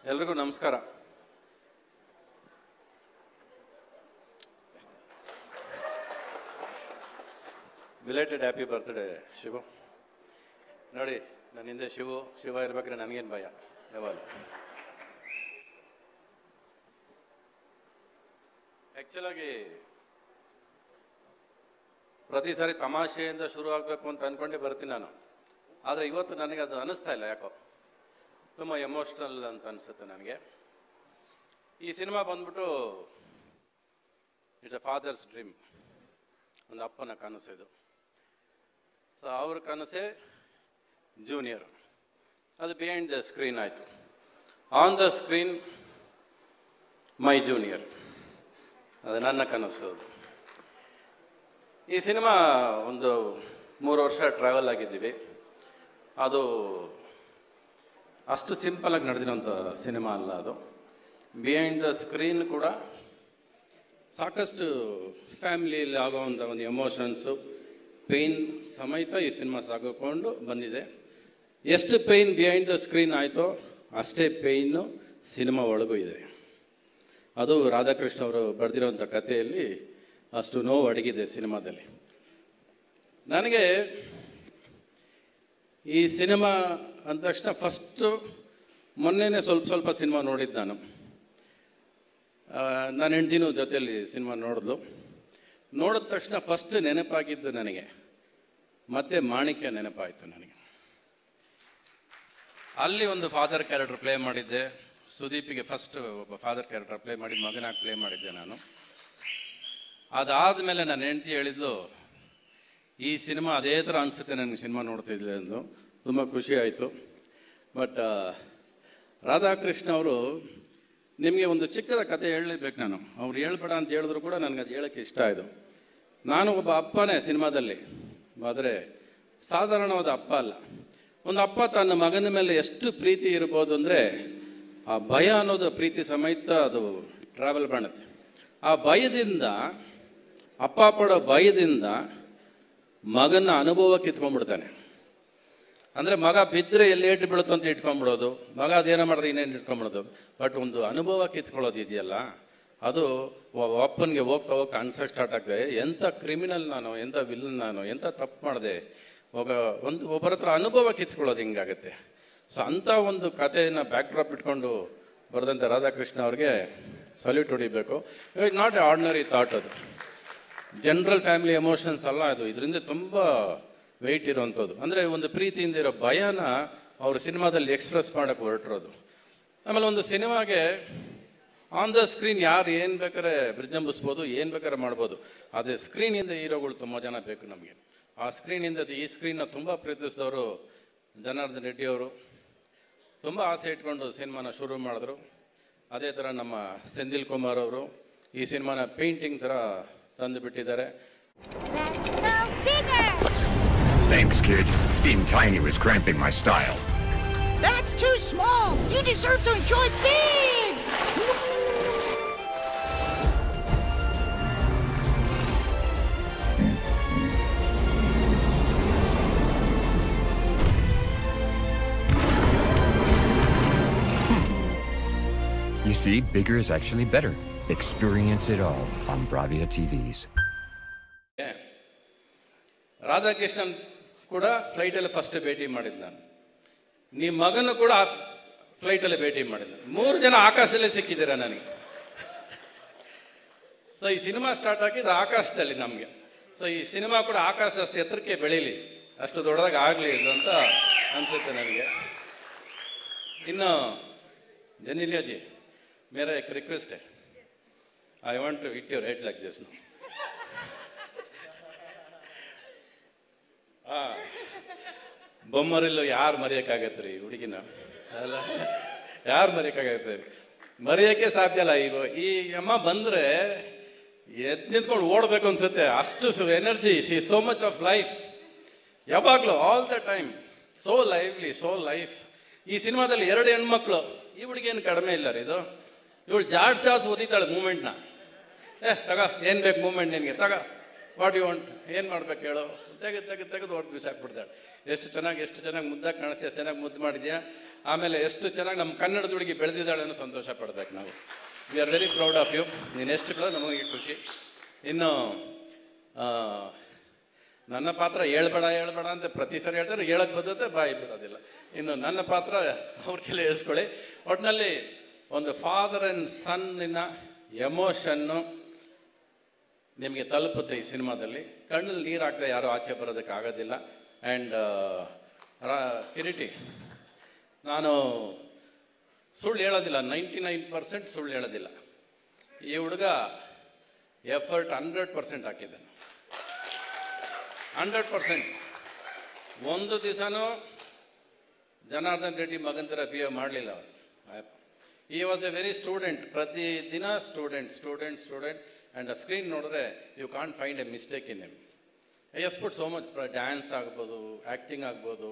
ಎಲ್ರಿಗೂ ನಮಸ್ಕಾರ. Belated happy birthday Shivu. ನೋಡಿ, ನನ್ನ ಹಿಂದೆ ಶಿವ ಇರ್ಬೇಕಾದ್ರೆ ನನಗೇನು ಭಯ ಯಾವಾಗ. ಆ್ಯಕ್ಚುಲಾಗಿ ಪ್ರತಿ ಸಾರಿ ತಮಾಷೆಯಿಂದ ಶುರು ಆಗಬೇಕು ಅಂತ ಅಂದ್ಕೊಂಡೇ ಬರ್ತೀನಿ ನಾನು. ಆದರೆ ಇವತ್ತು ನನಗೆ ಅದು ಅನ್ನಿಸ್ತಾ ಇಲ್ಲ, ಯಾಕೋ ತುಂಬ ಎಮೋಷ್ನಲ್ ಅಂತ ಅನಿಸುತ್ತೆ ನನಗೆ. ಈ ಸಿನಿಮಾ ಬಂದ್ಬಿಟ್ಟು ಇಟ್ಸ್ ಅ ಫಾದರ್ಸ್ ಡ್ರೀಮ್, ಒಂದು ಅಪ್ಪನ ಕನಸು ಇದು. ಸೊ ಅವ್ರ ಕನಸೇ ಜೂನಿಯರ್, ಅದು ಬಿಹೈಂಡ್ ದ ಸ್ಕ್ರೀನ್ ಆಯಿತು. On the screen my junior, ಅದು ನನ್ನ ಕನಸು. ಅದು ಈ ಸಿನಿಮಾ ಒಂದು 3 ವರ್ಷ ಟ್ರಾವೆಲ್ ಆಗಿದ್ದೀವಿ. ಅದು ಅಷ್ಟು ಸಿಂಪಲಾಗಿ ನಡೆದಿರೋಂಥ ಸಿನಿಮಾ ಅಲ್ಲ ಅದು. ಬಿಹೈಂಡ್ ದ ಸ್ಕ್ರೀನ್ ಕೂಡ ಸಾಕಷ್ಟು ಫ್ಯಾಮಿಲಿಯಲ್ಲಿ ಆಗೋವಂಥ ಒಂದು ಎಮೋಷನ್ಸು, ಪೇಯ್ನ್ ಸಮೇತ ಈ ಸಿನಿಮಾ ಸಾಗಿಕೊಂಡು ಬಂದಿದೆ. ಎಷ್ಟು ಪೇಯ್ನ್ ಬಿಹೈಂಡ್ ದ ಸ್ಕ್ರೀನ್ ಆಯಿತೋ ಅಷ್ಟೇ ಪೇಯ್ನು ಸಿನಿಮಾ ಒಳಗೂ ಇದೆ. ಅದು ರಾಧಾಕೃಷ್ಣ ಅವರು ಬರೆದಿರೋಂಥ ಕಥೆಯಲ್ಲಿ ಅಷ್ಟು ನೋವು ಅಡಗಿದೆ ಸಿನಿಮಾದಲ್ಲಿ. ನನಗೆ ಈ ಸಿನಿಮಾ ಅಂದ ತಕ್ಷಣ ಫಸ್ಟು ಮೊನ್ನೆನೇ ಸ್ವಲ್ಪ ಸಿನಿಮಾ ನೋಡಿದ್ದು ನಾನು. ನನ್ನ ಹೆಂಡ್ತಿನೂ ಜೊತೆಯಲ್ಲಿ ಸಿನಿಮಾ ನೋಡಿದ್ಲು. ನೋಡಿದ ತಕ್ಷಣ ಫಸ್ಟ್ ನೆನಪಾಗಿದ್ದು ನನಗೆ ಮತ್ತೆ ಮಾಣಿಕ್ಯ ನೆನಪಾಯಿತು ನನಗೆ. ಅಲ್ಲಿ ಒಂದು ಫಾದರ್ ಕ್ಯಾರೆಕ್ಟರ್ ಪ್ಲೇ ಮಾಡಿದ್ದೆ. ಸುದೀಪಿಗೆ ಫಸ್ಟ್ ಒಬ್ಬ ಫಾದರ್ ಕ್ಯಾರೆಕ್ಟರ್ ಪ್ಲೇ ಮಾಡಿ ಮಗನಾಗಿ ಪ್ಲೇ ಮಾಡಿದ್ದೆ ನಾನು. ಅದಾದಮೇಲೆ ನನ್ನ ಹೆಂಡ್ತಿ ಹೇಳಿದ್ಲು, ಈ ಸಿನಿಮಾ ಅದೇ ಥರ ಅನಿಸುತ್ತೆ ನನಗೆ ಸಿನಿಮಾ ನೋಡ್ತಿದ್ದೆ ಅಂದು. ತುಂಬ ಖುಷಿ ಆಯಿತು. ಬಟ್ ರಾಧಾಕೃಷ್ಣ ಅವರು ನಿಮಗೆ ಒಂದು ಚಿಕ್ಕದ ಕತೆ ಹೇಳಲೇಬೇಕು ನಾನು. ಅವ್ರು ಹೇಳ್ಬೇಡ ಅಂತ ಹೇಳಿದ್ರು ಕೂಡ ನನಗೆ ಅದು ಹೇಳೋಕ್ಕೆ ಇಷ್ಟ ಆಯಿತು. ನಾನು ಒಬ್ಬ ಅಪ್ಪನೇ ಸಿನಿಮಾದಲ್ಲಿ, ಆದರೆ ಸಾಧಾರಣವಾದ ಅಪ್ಪ ಅಲ್ಲ. ಒಂದು ಅಪ್ಪ ತನ್ನ ಮಗನ ಮೇಲೆ ಎಷ್ಟು ಪ್ರೀತಿ ಇರ್ಬೋದು ಅಂದರೆ, ಆ ಭಯ ಅನ್ನೋದು ಪ್ರೀತಿ ಸಮೇತ ಅದು ಟ್ರಾವೆಲ್ ಮಾಡುತ್ತೆ. ಆ ಭಯದಿಂದ, ಅಪ್ಪ ಪಡೋ ಭಯದಿಂದ ಮಗನ ಅನುಭವ ಕಿತ್ಕೊಂಡ್ಬಿಡ್ತಾನೆ. ಅಂದರೆ ಮಗ ಬಿದ್ದರೆ ಎಲ್ಲಿ ಏಟು ಬೀಳುತ್ತೋ ಅಂತ ಇಟ್ಕೊಂಡ್ಬಿಡೋದು, ಮಗ ಅದೇನೋ ಮಾಡಿದ್ರೆ ಇನ್ನೇನು ಇಟ್ಕೊಂಡ್ಬಿಡೋದು. ಬಟ್ ಒಂದು ಅನುಭವ ಕಿತ್ಕೊಳ್ಳೋದು ಇದೆಯಲ್ಲ, ಅದು ಅಪ್ಪನಿಗೆ ಹೋಗ್ತಾ ಅನ್ಸೋಕ್ಕೆ ಸ್ಟಾರ್ಟ್ ಆಗ್ತದೆ. ಎಂಥ ಕ್ರಿಮಿನಲ್ ನಾನು, ಎಂಥ ವಿಲ್ಲನ್ ನಾನು, ಎಂಥ ತಪ್ಪು ಮಾಡಿದೆ, ಒಬ್ಬರ ಹತ್ರ ಅನುಭವ ಕಿತ್ಕೊಳ್ಳೋದು ಹಿಂಗಾಗುತ್ತೆ. ಸೊ ಅಂಥ ಒಂದು ಕಥೆಯನ್ನು ಬ್ಯಾಕ್ಡ್ರಾಪ್ ಇಟ್ಕೊಂಡು ಬರೆದಂಥ ರಾಧಾಕೃಷ್ಣ ಅವ್ರಿಗೆ ಸಲ್ಯೂಟ್ ಹೊಡಿಬೇಕು. It not A ordinary thought. ಅದು ಜನರಲ್ ಫ್ಯಾಮಿಲಿ ಎಮೋಷನ್ಸ್ ಅಲ್ಲ ಅದು. ಇದರಿಂದ ತುಂಬ ವೆಯ್ಟ್ ಇರೋವಂಥದ್ದು. ಅಂದರೆ ಒಂದು ಪ್ರೀತಿಯಿಂದ ಇರೋ ಭಯನ ಅವರು ಸಿನಿಮಾದಲ್ಲಿ ಎಕ್ಸ್ಪ್ರೆಸ್ ಮಾಡೋಕ್ಕೆ ಹೊರಟಿರೋದು. ಆಮೇಲೆ ಒಂದು ಸಿನಿಮಾಗೆ ಆನ್ ದ ಸ್ಕ್ರೀನ್ ಯಾರು ಏನು ಬೇಕಾದ್ರೆ ವಿಜೃಂಭಿಸ್ಬೋದು, ಏನು ಬೇಕಾದ್ರೆ ಮಾಡ್ಬೋದು. ಅದೇ ಸ್ಕ್ರೀನಿಂದ ಹೀರೋಗಳು ತುಂಬ ಜನ ಬೇಕು ನಮಗೆ. ಆ ಸ್ಕ್ರೀನಿಂದ ಈ ಸ್ಕ್ರೀನ್ನ ತುಂಬ ಪ್ರೀತಿಸಿದವರು ಜನಾರ್ದನ್ ರೆಡ್ಡಿ ಅವರು ತುಂಬ ಆಸೆ ಇಟ್ಕೊಂಡು ಸಿನಿಮಾನ ಶುರು ಮಾಡಿದ್ರು. ಅದೇ ಥರ ನಮ್ಮ ಸೆಂದಿಲ್ ಕುಮಾರ್ ಅವರು ಈ ಸಿನಿಮಾನ ಪೇಂಟಿಂಗ್ ಥರ ತಂದು ಬಿಟ್ಟಿದ್ದಾರೆ. Thanks, kid. Being tiny was cramping my style. That's too small. You deserve to enjoy big. You see, bigger is actually better. Experience it all on Bravia TVs. Radhakrishnan ಕೂಡ ಫ್ಲೈಟಲ್ಲಿ ಫಸ್ಟ್ ಭೇಟಿ ಮಾಡಿದ್ದು ನಾನು. ನಿಮ್ಮ ಮಗನೂ ಕೂಡ ಫ್ಲೈಟಲ್ಲಿ ಭೇಟಿ ಮಾಡಿದ್ದು. 3 ಜನ ಆಕಾಶದಲ್ಲೇ ಸಿಕ್ಕಿದ್ದೀರ ನನಗೆ. ಸೊ ಈ ಸಿನಿಮಾ ಸ್ಟಾರ್ಟ್ ಆಗಿದ್ದು ಆಕಾಶದಲ್ಲಿ ನಮಗೆ. ಸೊ ಈ ಸಿನಿಮಾ ಕೂಡ ಆಕಾಶ ಅಷ್ಟು ಎತ್ತರಕ್ಕೆ ಬೆಳೀಲಿ, ಅಷ್ಟು ದೊಡ್ಡದಾಗಿ ಆಗಲಿ ಅಂತ ಅನಿಸುತ್ತೆ ನನಗೆ. ಇನ್ನು ಜನಿಲಿಯಾ ಜಿ, ಮೇರಾ ಏಕ್ ರಿಕ್ವೆಸ್ಟ್ है, I want to hit your head like this now. ಬೊಮ್ಮರಿಲ್ಲೂ ಯಾರು ಮರೆಯೋಕ್ಕಾಗತ್ತೆ ರೀ ಹುಡುಗಿನ? ಅಲ್ಲ, ಯಾರು ಮರೆಯೋಕ್ಕಾಗತ್ತೆ? ಮರೆಯೋಕ್ಕೆ ಸಾಧ್ಯ ಇಲ್ಲ. ಈ ಅಮ್ಮ ಬಂದರೆ ಎದ್ದು ನಿಂತ್ಕೊಂಡು ಓಡಬೇಕು ಅನ್ಸುತ್ತೆ, ಅಷ್ಟು energy. She so much of life, ಯಾವಾಗಲೂ all the time so lively, so life. ಈ ಸಿನಿಮಾದಲ್ಲಿ 2 ಹೆಣ್ಮಕ್ಳು. ಈ ಹುಡುಗಿಯನ್ನು ಕಡಿಮೆ ಇಲ್ಲ ರೀ ಇದು. ಇವಳು ಜಾಡ್ಸ್ ಓದಿತಾಳೆ ಮೂಮೆಂಟ್ನ. ತಗ ಏನು ಬೇಕು ಮೂಮೆಂಟ್ ನಿನಗೆ, ತಗ ವಾಟ್ ಯು ವಾಂಟ್, ಏನು ಮಾಡ್ಬೇಕು ಹೇಳು, ತೆಗೆದು ಹೊರತು ಬಿಸಾಕ್ಬಿಡ್ತಾಳೆ. ಎಷ್ಟು ಚೆನ್ನಾಗಿ ಮುದ್ದಾಗಿ ಕಾಣಿಸ್ತೀಯ, ಎಷ್ಟು ಚೆನ್ನಾಗಿ ಮುದ್ದು ಮಾಡಿದ್ಯಾ, ಆಮೇಲೆ ಎಷ್ಟು ಚೆನ್ನಾಗಿ ನಮ್ಮ ಕನ್ನಡದ ಹುಡುಗಿ ಬೆಳೆದಿದ್ದಾಳೆ ಅನ್ನೋ ಸಂತೋಷ ಪಡ್ಬೇಕು ನಾವು. We are very proud of you. ನೀನು ಎಷ್ಟು ಕೂಡ ನಮಗೆ ಖುಷಿ. ಇನ್ನು ನನ್ನ ಪಾತ್ರ ಹೇಳ್ಬೇಡ ಅಂತ ಪ್ರತಿ ಸರಿ ಹೇಳ್ತಾರೆ, ಹೇಳಕ್ಕೆ ಬರ್ತದೆ, ಬಾಯಿ ಬಿಡೋದಿಲ್ಲ. ಇನ್ನು ನನ್ನ ಪಾತ್ರ ಅವ್ರ ಕೆಲ ಹೇಳ್ಸ್ಕೊಳ್ಳಿ. ಒಟ್ಟಿನಲ್ಲಿ ಒಂದು ಫಾದರ್ ಆ್ಯಂಡ್ ಸನ್ನಿನ ಎಮೋಷನ್ನು ನಿಮಗೆ ತಲುಪುತ್ತೆ ಈ ಸಿನಿಮಾದಲ್ಲಿ. ಕಣ್ಣಲ್ಲಿ ನೀರು ಹಾಕದೆ ಯಾರೂ ಆಚೆ ಬರೋದಕ್ಕೆ ಆಗೋದಿಲ್ಲ. ಆ್ಯಂಡ್ ಕಿರೀಟಿ, ನಾನು ಸುಳ್ಳು ಹೇಳೋದಿಲ್ಲ, 99% ಸುಳ್ಳು ಹೇಳೋದಿಲ್ಲ. ಈ ಹುಡುಗ ಎಫರ್ಟ್ 100% ಹಾಕಿದ್ದಾನೆ, 100%. ಒಂದು ದಿವಸನೂ ಜನಾರ್ದನ್ ರೆಡ್ಡಿ ಮಗನ ಥರ ಬಿಹೇವ್ ಮಾಡಲಿಲ್ಲ ಅವರು. He was a very student, ಪ್ರತಿದಿನ ಸ್ಟೂಡೆಂಟ್. ಆ್ಯಂಡ್ ಆ ಸ್ಕ್ರೀನ್ ನೋಡಿದ್ರೆ you can't find a mistake in him. Has put so much. Dance ಆಗ್ಬೋದು, ಆ್ಯಕ್ಟಿಂಗ್ ಆಗ್ಬೋದು,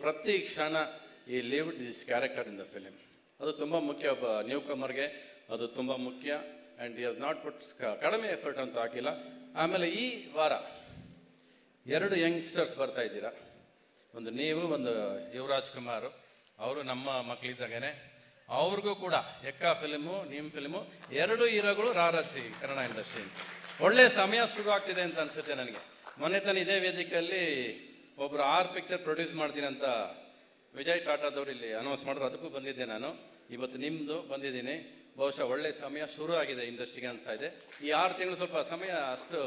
ಪ್ರತಿ ಕ್ಷಣ he lived this character in the film. ಅದು ತುಂಬ ಮುಖ್ಯ, ಒಬ್ಬ ನ್ಯೂ ಕಮರ್ಗೆ ಅದು ತುಂಬ ಮುಖ್ಯ. ಆ್ಯಂಡ್ ಹಿ ಹಸ್ ನಾಟ್ ಪುಟ್ ಕಡಿಮೆ ಎಫರ್ಟ್ ಅಂತ ಹಾಕಿಲ್ಲ. ಆಮೇಲೆ ಈ ವಾರ 2 ಯಂಗ್ಸ್ಟರ್ಸ್ ಬರ್ತಾ ಇದ್ದೀರಾ, ಒಂದು ನೀವು, ಒಂದು ಯುವರಾಜ್ ಕುಮಾರ್. ಅವರು ನಮ್ಮ ಮಕ್ಕಳಿದ್ದಾಗೇನೆ. ಅವ್ರಿಗೂ ಕೂಡ ಎಕ್ಕ ಫಿಲಿಮು, ನಿಮ್ಮ ಫಿಲಿಮು, 2 ಹೀರೋಗಳು ರಾರಾಜಿಸಿ ಕನ್ನಡ ಇಂಡಸ್ಟ್ರಿ. ಒಳ್ಳೆ ಸಮಯ ಶುರು ಆಗ್ತಿದೆ ಅಂತ ಅನ್ಸುತ್ತೆ ನನಗೆ. ಮೊನ್ನೆ ತಾನು ಇದೇ ವೇದಿಕೆಯಲ್ಲಿ ಒಬ್ಬರು 6 ಪಿಕ್ಚರ್ ಪ್ರೊಡ್ಯೂಸ್ ಮಾಡ್ತೀನಿ ಅಂತ ವಿಜಯ್ ಟಾಟಾದವ್ರು ಇಲ್ಲಿ ಅನೌನ್ಸ್ ಮಾಡಿದ್ರು. ಅದಕ್ಕೂ ಬಂದಿದ್ದೆ ನಾನು. ಇವತ್ತು ನಿಮ್ಮದು ಬಂದಿದ್ದೀನಿ. ಬಹುಶಃ ಒಳ್ಳೆ ಸಮಯ ಶುರು ಆಗಿದೆ ಇಂಡಸ್ಟ್ರಿಗೆ ಅನಿಸ್ತಾ ಇದೆ. ಈ 6 ತಿಂಗಳು ಸ್ವಲ್ಪ ಸಮಯ ಅಷ್ಟು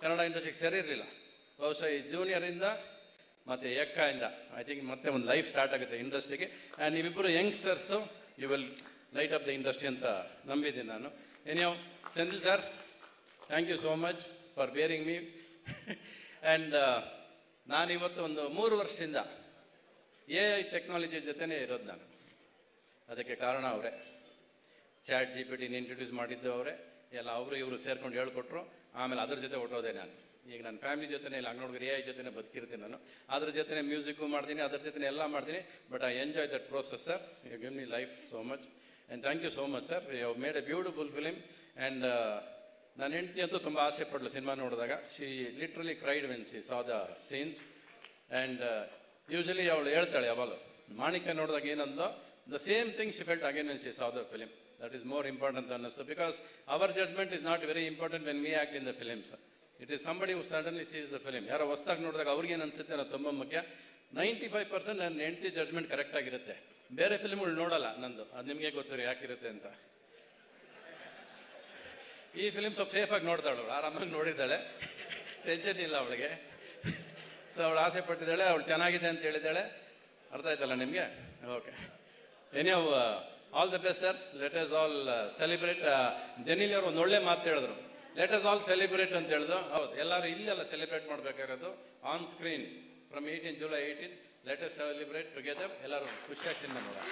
ಕನ್ನಡ ಇಂಡಸ್ಟ್ರಿಗೆ ಸರಿ ಇರಲಿಲ್ಲ. ಬಹುಶಃ ಈ ಜೂನಿಯರಿಂದ ಮತ್ತು ಎಕ್ಕಾಯಿಂದ ಐ ಥಿಂಕ್ ಮತ್ತೆ ಒಂದು ಲೈಫ್ ಸ್ಟಾರ್ಟ್ ಆಗುತ್ತೆ ಇಂಡಸ್ಟ್ರಿಗೆ. ಆ್ಯಂಡ್ ನೀವಿಬ್ಬರು youngsters, you will light up the industry ಅಂತ ನಂಬಿದ್ದೀನಿ ನಾನು. ಎನಿಯೋ Senthil sir, thank you so much for bearing me. And ನಾನಿವತ್ತು ಒಂದು 3 ವರ್ಷದಿಂದ AI ಟೆಕ್ನಾಲಜಿ ಜೊತೆನೇ ಇರೋದು ನಾನು. ಅದಕ್ಕೆ ಕಾರಣ ಅವರೇ. ಚಾಟ್ GPT ಇಂಟ್ರೊಡ್ಯೂಸ್ ಮಾಡಿದ್ದು ಅವರೇ. ಎಲ್ಲ ಅವರು ಇವರು ಸೇರ್ಕೊಂಡು ಹೇಳ್ಕೊಟ್ರು. ಆಮೇಲೆ ಅದ್ರ ಜೊತೆ ಹೊಟ್ಟೋದೆ ನಾನು. ಈಗ ನನ್ನ ಫ್ಯಾಮಿಲಿ ಜೊತೆ ಇಲ್ಲ, ಹಂಗೆ ನೋಡಿದ್ರೆ AI ಜೊತೆ ಬದುಕಿರ್ತೀನಿ ನಾನು. ಅದ್ರ ಜೊತೆ ಮ್ಯೂಸಿಕ್ಕು ಮಾಡ್ತೀನಿ, ಅದ್ರ ಜೊತೆ ಎಲ್ಲ ಮಾಡ್ತೀನಿ. But I enjoy that process sir. You give me life so much and thank you so much sir. You have made a beautiful film. And ನನ್ನ ಹೆಂಡತಿ ಅಂತೂ ತುಂಬ ಆಸೆ ಪಡಲು ಸಿನಿಮಾ ನೋಡಿದಾಗ. She literally cried when she saw the scenes. And usually ಅವಳು ಹೇಳ್ತಾಳೆ ಯಾವಾಗ ಮಾಣಿಕ್ಯ ನೋಡಿದಾಗ ಏನಂದೋ, the same thing she felt again when she saw the film. That is more important ಅನ್ನಿಸ್ತು. Because our judgement is not very important when we act in the films. It is somebody who suddenly sees the film. ಯಾರೋ ಹೊಸ್ದಾಗಿ ನೋಡಿದಾಗ ಅವ್ರಿಗೇನು ಅನಿಸುತ್ತೆ ಅನ್ನೋದು ತುಂಬ ಮುಖ್ಯ. 95% ನನ್ನ ಹೆಂಡತಿ ಜಡ್ಜ್ಮೆಂಟ್ ಕರೆಕ್ಟಾಗಿರುತ್ತೆ. ಬೇರೆ ಫಿಲ್ಮ್ಗಳು ನೋಡಲ್ಲ ನಂದು, ಅದು ನಿಮಗೆ ಗೊತ್ತಿರೋ ಯಾಕಿರುತ್ತೆ ಅಂತ. ಈ ಫಿಲಿಮ್ ಸ್ವಲ್ಪ ಸೇಫಾಗಿ ನೋಡ್ತಾಳು, ಆರಾಮಾಗಿ ನೋಡಿದ್ದಾಳೆ, ಟೆನ್ಷನ್ ಇಲ್ಲ ಅವಳಿಗೆ. ಸೊ ಅವಳು ಆಸೆ ಪಟ್ಟಿದ್ದಾಳೆ, ಅವಳು ಚೆನ್ನಾಗಿದೆ ಅಂತ ಹೇಳಿದ್ದಾಳೆ. ಅರ್ಥ ಆಯ್ತಲ್ಲ ನಿಮಗೆ? Okay. Any all the best sir. Let us all celebrate. Genelia ಅವರು ಒಂದು ಒಳ್ಳೆ ಮಾತು ಹೇಳಿದ್ರು, ಲೆಟ್ ಅಸ್ ಆಲ್ ಸೆಲಿಬ್ರೇಟ್ ಅಂತ ಹೇಳಿದ್ರು. ಹೌದು, ಎಲ್ಲರೂ ಇಲ್ಲೆಲ್ಲ ಸೆಲಿಬ್ರೇಟ್ ಮಾಡಬೇಕಾಗಿರೋದು on screen from 18 July 18. Let us celebrate together. ಎಲ್ಲರೂ ಖುಷಿಯಾಗಿ ಸಿನಿಮಾ ನೋಡೋಣ.